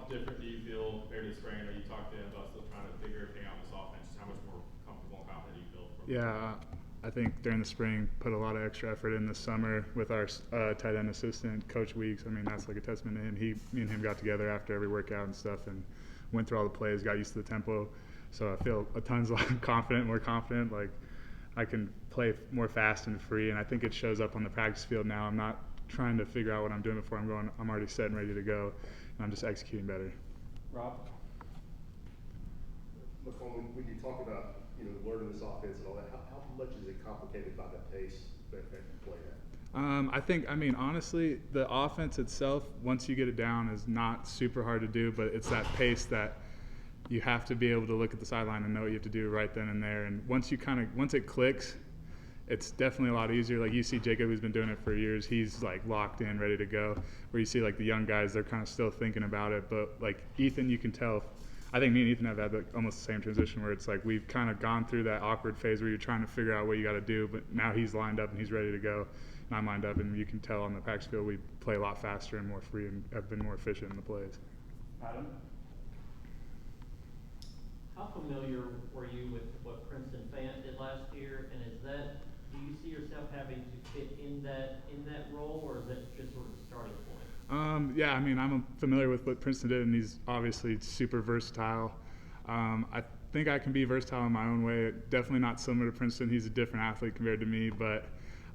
how different do you feel compared to the spring? I know you talked to him about still trying to figure everything out in this offense. Just how much more comfortable and confident do you feel? Yeah, I think during the spring put a lot of extra effort in the summer with our tight end assistant, Coach Weeks. I mean, that's like a testament to him. Me and him got together after every workout and stuff and went through all the plays, got used to the tempo. So I feel a tons more confident. Like I can play more fast and free, and I think it shows up on the practice field now. I'm not trying to figure out what I'm doing before I'm going. I'm already set and ready to go, and I'm just executing better. Rob? McCallan, when you talk about learning this offense and all that, how much is it complicated by the pace that you play at? Honestly, the offense itself, once you get it down, is not super hard to do, but it's that pace that you have to be able to look at the sideline and know what you have to do right then and there. And once it clicks, it's definitely a lot easier. Like you see Jacob, who's been doing it for years, he's like locked in, ready to go. Where you see like the young guys, they're kind of still thinking about it. But like Ethan, you can tell. I think me and Ethan have had like almost the same transition where it's like we've kind of gone through that awkward phase where you're trying to figure out what you got to do, but now he's lined up and he's ready to go. And I'm lined up, and you can tell on the practice field we play a lot faster and more free and have been more efficient in the plays. Adam? How familiar were you with what Princeton Fant did last year, and do you see yourself having to fit in that role, or is that just sort of the starting point? I'm familiar with what Princeton did, and he's obviously super versatile. I think I can be versatile in my own way. Definitely not similar to Princeton. He's a different athlete compared to me, but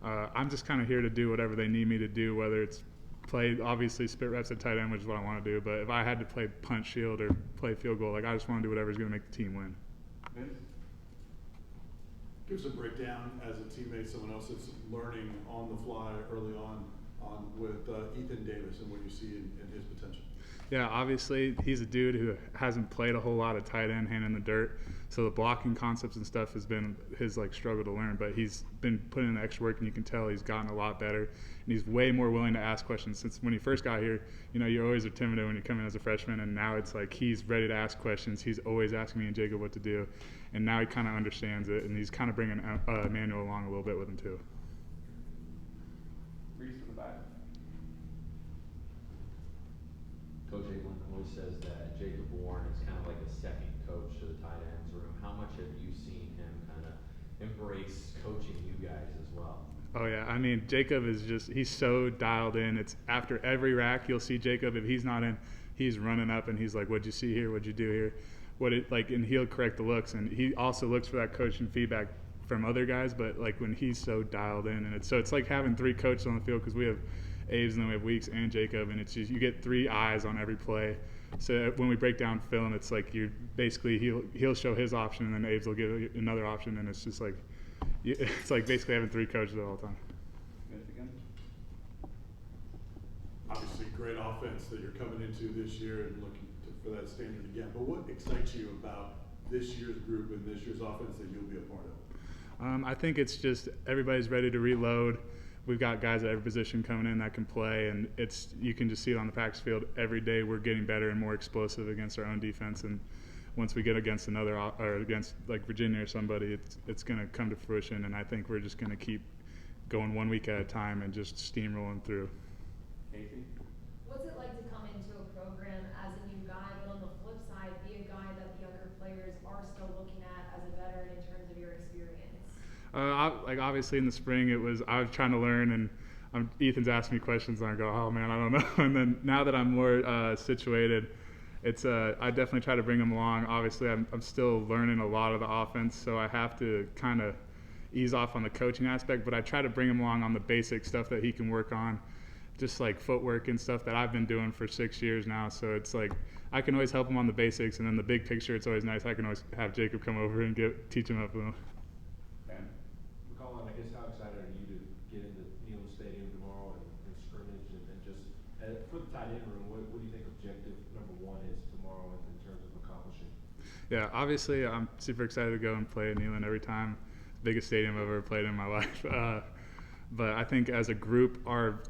I'm just kind of here to do whatever they need me to do, whether it's play, obviously, spit reps at tight end, which is what I want to do, but if I had to play punch shield or play field goal, like I just want to do whatever's going to make the team win. Vince? Give us a breakdown as a teammate, someone else that's learning on the fly early on with Ethan Davis and what you see in his potential. Yeah, obviously he's a dude who hasn't played a whole lot of tight end, hand in the dirt, so the blocking concepts and stuff has been his like struggle to learn. But he's been putting in the extra work, and you can tell he's gotten a lot better. And he's way more willing to ask questions. Since when he first got here, you're always intimidated when you come in as a freshman, and now it's like he's ready to ask questions. He's always asking me and Jacob what to do, and now he kind of understands it, and he's kind of bringing Emmanuel along a little bit with him too. Reese in the back. Coach Ablin always says that Jacob Warren is kind of like a second coach to the tight ends room. How much have you seen him kind of embrace coaching you guys as well? Oh yeah, Jacob is he's so dialed in. It's after every rack you'll see Jacob. If he's not in, he's running up and he's like, "What'd you see here? What'd you do here?" And he'll correct the looks, and he also looks for that coaching feedback from other guys. But like when he's so dialed in, and it's like having three coaches on the field, because we have Aves and then we have Weeks and Jacob, and it's just you get three eyes on every play. So when we break down film, it's like he'll show his option, and then Aves will give another option, and it's just like it's like basically having three coaches all the time. Michigan? Obviously, great offense that you're coming into this year and looking for that standard again. But what excites you about this year's group and this year's offense that you'll be a part of? I think it's just everybody's ready to reload. We've got guys at every position coming in that can play, and you can just see it on the practice field every day. We're getting better and more explosive against our own defense, and once we get against against like Virginia or somebody, it's going to come to fruition. And I think we're just going to keep going 1 week at a time and just steamrolling through. Casey? What's it like to come into a program as a new guy, but on the flip side, be a guy that the younger players are still looking at as a veteran in terms of your experience? Obviously in the spring I was trying to learn, and Ethan's asking me questions, and I go, oh man, I don't know. And then now that I'm more situated, I definitely try to bring him along. Obviously I'm still learning a lot of the offense, so I have to kind of ease off on the coaching aspect, but I try to bring him along on the basic stuff that he can work on, just like footwork and stuff that I've been doing for 6 years now. So it's like I can always help him on the basics, and then the big picture, it's always nice. I can always have Jacob come over and teach him up a little. McCallan, I guess how excited are you to get into Neyland Stadium tomorrow and scrimmage and just for the tight end room, what do you think objective number one is tomorrow in terms of accomplishing? Yeah, obviously I'm super excited to go and play at Neyland every time. Biggest stadium I've ever played in my life. But I think as a group, our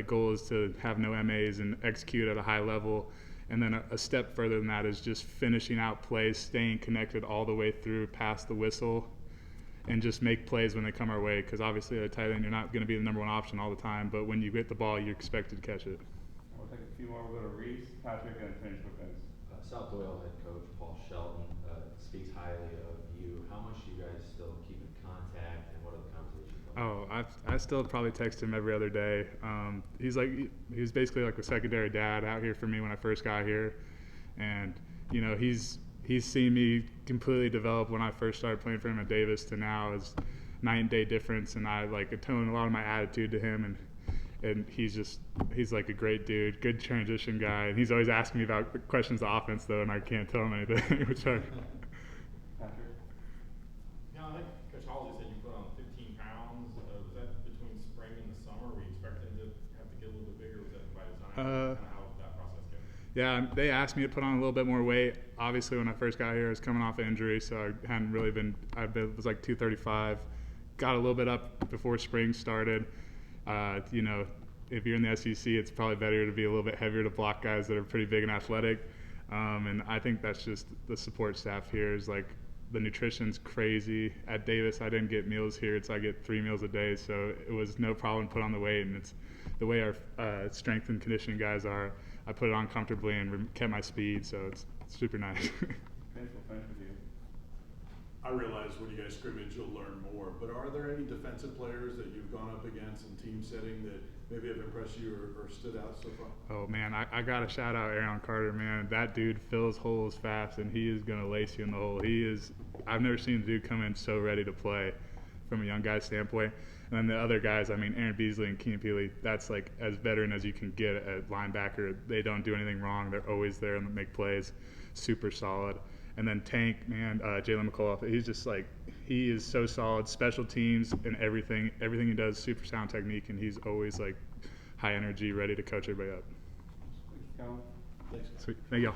goal is to have no MAs and execute at a high level. And then a step further than that is just finishing out plays, staying connected all the way through past the whistle, and just make plays when they come our way. Because obviously at a tight end, you're not going to be the number one option all the time. But when you get the ball, you're expected to catch it. We'll take a few more, we'll go to Reese, Patrick, and finish with Vince. South Doyle head coach Paul Shelton speaks highly of you. How much do you guys still keep in contact, and what are the conversations like? Oh, I still probably text him every other day. He was basically like a secondary dad out here for me when I first got here, and you know he's seen me completely develop when I first started playing for him at Davis to now is night and day difference, and I like atone a lot of my attitude to him, and he's like a great dude, good transition guy, and he's always asking me about questions of offense though, and I can't tell him anything. Which I, Patrick? Yeah, I think Coach Halsey said you put on 15 pounds. Was that between spring and the summer? Were you expecting to have to get a little bit bigger? Was that by design? Kind of how that process goes? Yeah, they asked me to put on a little bit more weight. Obviously, when I first got here, I was coming off an injury, so I hadn't really been. Was like 235. Got a little bit up before spring started. You know, if you're in the SEC, it's probably better to be a little bit heavier to block guys that are pretty big and athletic. And I think that's just the support staff here is like the nutrition's crazy. At Davis, I didn't get meals here, so I get 3 meals a day, so it was no problem to put on the weight. And it's the way our strength and conditioning guys are. I put it on comfortably and kept my speed, so it's super nice. I realize when you guys scrimmage, you'll learn more, but are there any defensive players that you've gone up against in team setting that maybe have impressed you or stood out so far? Oh man, I got to shout out Aaron Carter, man. That dude fills holes fast, and he is going to lace you in the hole. I've never seen a dude come in so ready to play from a young guy's standpoint. And then the other guys, I mean, Aaron Beasley and Keenan Peely, that's like as veteran as you can get at linebacker. They don't do anything wrong. They're always there and make plays. Super solid. And then Tank, man, Jalen McCallan, he's just like, he is so solid. Special teams and everything he does, super sound technique, and he's always like high energy, ready to coach everybody up. Thanks. Sweet. Thank y'all.